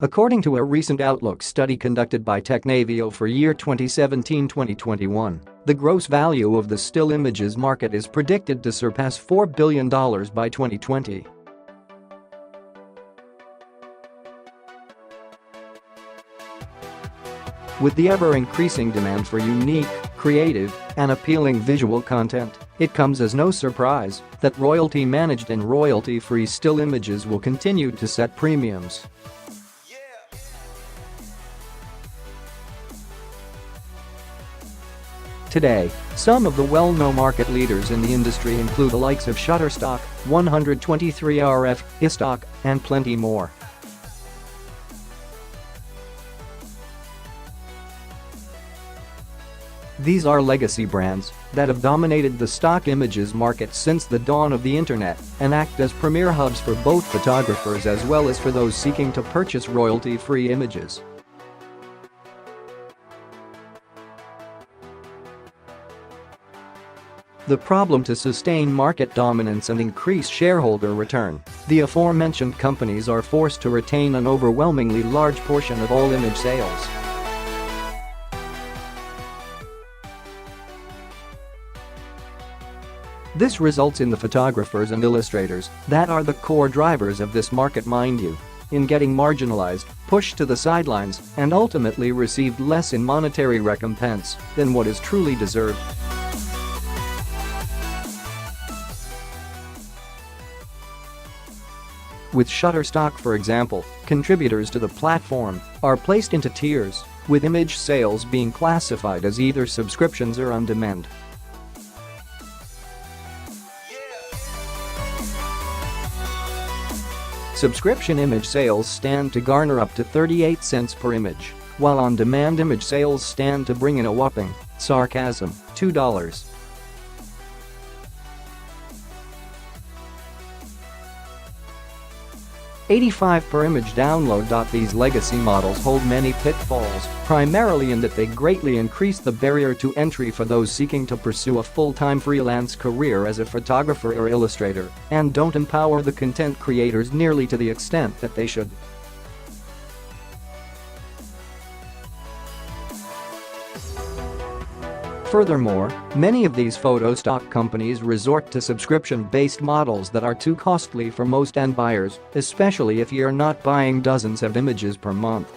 According to a recent Outlook study conducted by Technavio for year 2017-2021, the gross value of the still images market is predicted to surpass $4 billion by 2020. With the ever-increasing demand for unique, creative, and appealing visual content, it comes as no surprise that royalty-managed and royalty-free still images will continue to set premiums. Today, some of the well-known market leaders in the industry include the likes of Shutterstock, 123RF, iStock, and plenty more. These are legacy brands that have dominated the stock images market since the dawn of the internet and act as premier hubs for both photographers as well as for those seeking to purchase royalty-free images. The problem to sustain market dominance and increase shareholder return, the aforementioned companies are forced to retain an overwhelmingly large portion of all image sales. This results in the photographers and illustrators that are the core drivers of this market, mind you, in getting marginalized, pushed to the sidelines, and ultimately received less in monetary recompense than what is truly deserved. With Shutterstock, for example, contributors to the platform are placed into tiers, with image sales being classified as either subscriptions or on-demand. Subscription image sales stand to garner up to 38 cents per image, while on-demand image sales stand to bring in a whopping, sarcasm, $2. $85 per image download. These legacy models hold many pitfalls, primarily in that they greatly increase the barrier to entry for those seeking to pursue a full-time freelance career as a photographer or illustrator, and don't empower the content creators nearly to the extent that they should. Furthermore, many of these photo stock companies resort to subscription-based models that are too costly for most end buyers, especially if you're not buying dozens of images per month.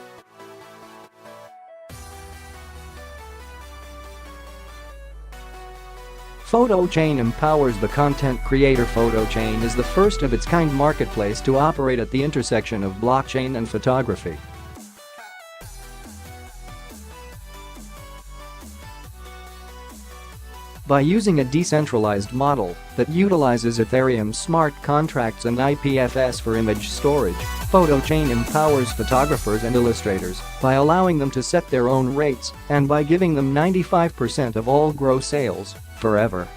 Photochain empowers the content creator. Photochain is the first of its kind marketplace to operate at the intersection of blockchain and photography. By using a decentralized model that utilizes Ethereum smart contracts and IPFS for image storage, Photochain empowers photographers and illustrators by allowing them to set their own rates and by giving them 95% of all gross sales, forever.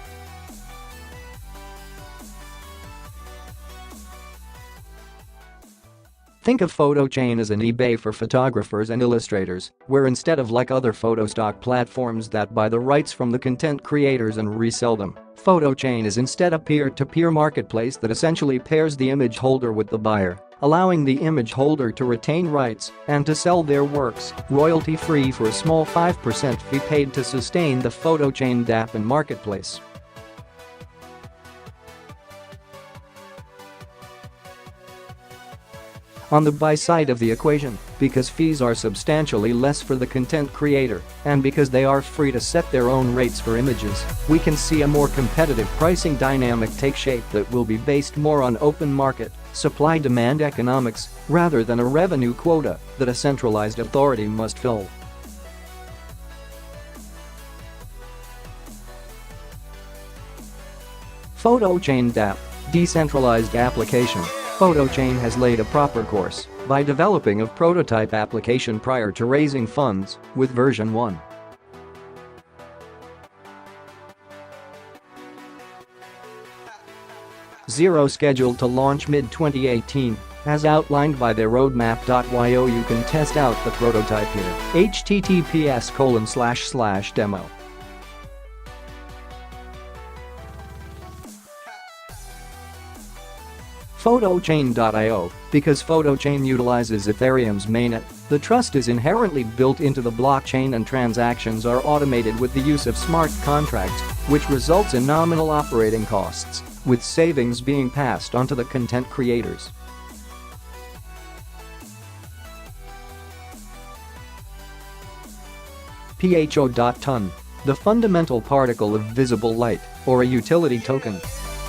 Think of Photochain as an eBay for photographers and illustrators, where instead of like other photo stock platforms that buy the rights from the content creators and resell them, Photochain is instead a peer-to-peer marketplace that essentially pairs the image holder with the buyer, allowing the image holder to retain rights and to sell their works royalty-free for a small 5% fee paid to sustain the Photochain DApp and marketplace. On the buy side of the equation, because fees are substantially less for the content creator, and because they are free to set their own rates for images, we can see a more competitive pricing dynamic take shape that will be based more on open market, supply-demand economics, rather than a revenue quota that a centralized authority must fill. Photochain DApp, decentralized application. Photochain has laid a proper course by developing a prototype application prior to raising funds with version 1. Scheduled to launch mid-2018, as outlined by their roadmap.io. You can test out the prototype here. https://demo. Photochain.io, because Photochain utilizes Ethereum's mainnet, the trust is inherently built into the blockchain and transactions are automated with the use of smart contracts, which results in nominal operating costs, with savings being passed on to the content creators. PHO.ton, the fundamental particle of visible light, or a utility token.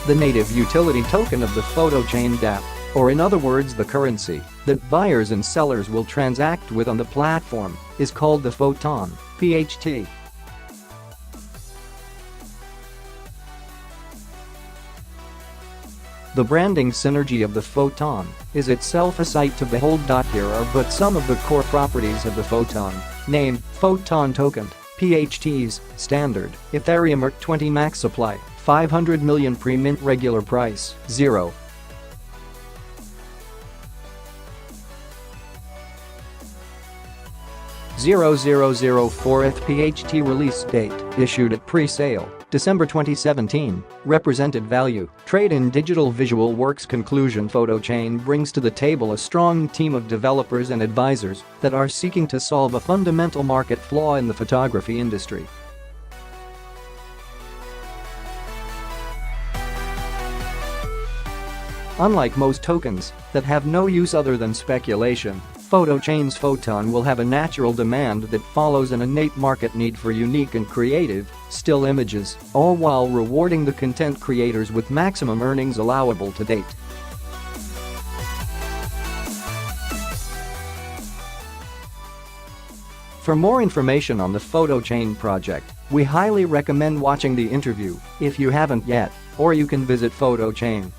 The native utility token of the Photochain dApp, or in other words the currency that buyers and sellers will transact with on the platform, is called the Photon, PHT. The branding synergy of the Photon is itself a sight to behold. Here are but some of the core properties of the Photon. Name: Photon token. PHTs, standard, Ethereum ERC20 max supply, 500 million pre-mint regular price, 0. $0.004 PHT release date, issued at pre-sale, December 2017, represented value, trade in digital visual works. Conclusion: Photochain brings to the table a strong team of developers and advisors that are seeking to solve a fundamental market flaw in the photography industry. Unlike most tokens that have no use other than speculation, Photochain's Photon will have a natural demand that follows an innate market need for unique and creative, still images, all while rewarding the content creators with maximum earnings allowable to date. For more information on the Photochain project, we highly recommend watching the interview if you haven't yet, or you can visit Photochain.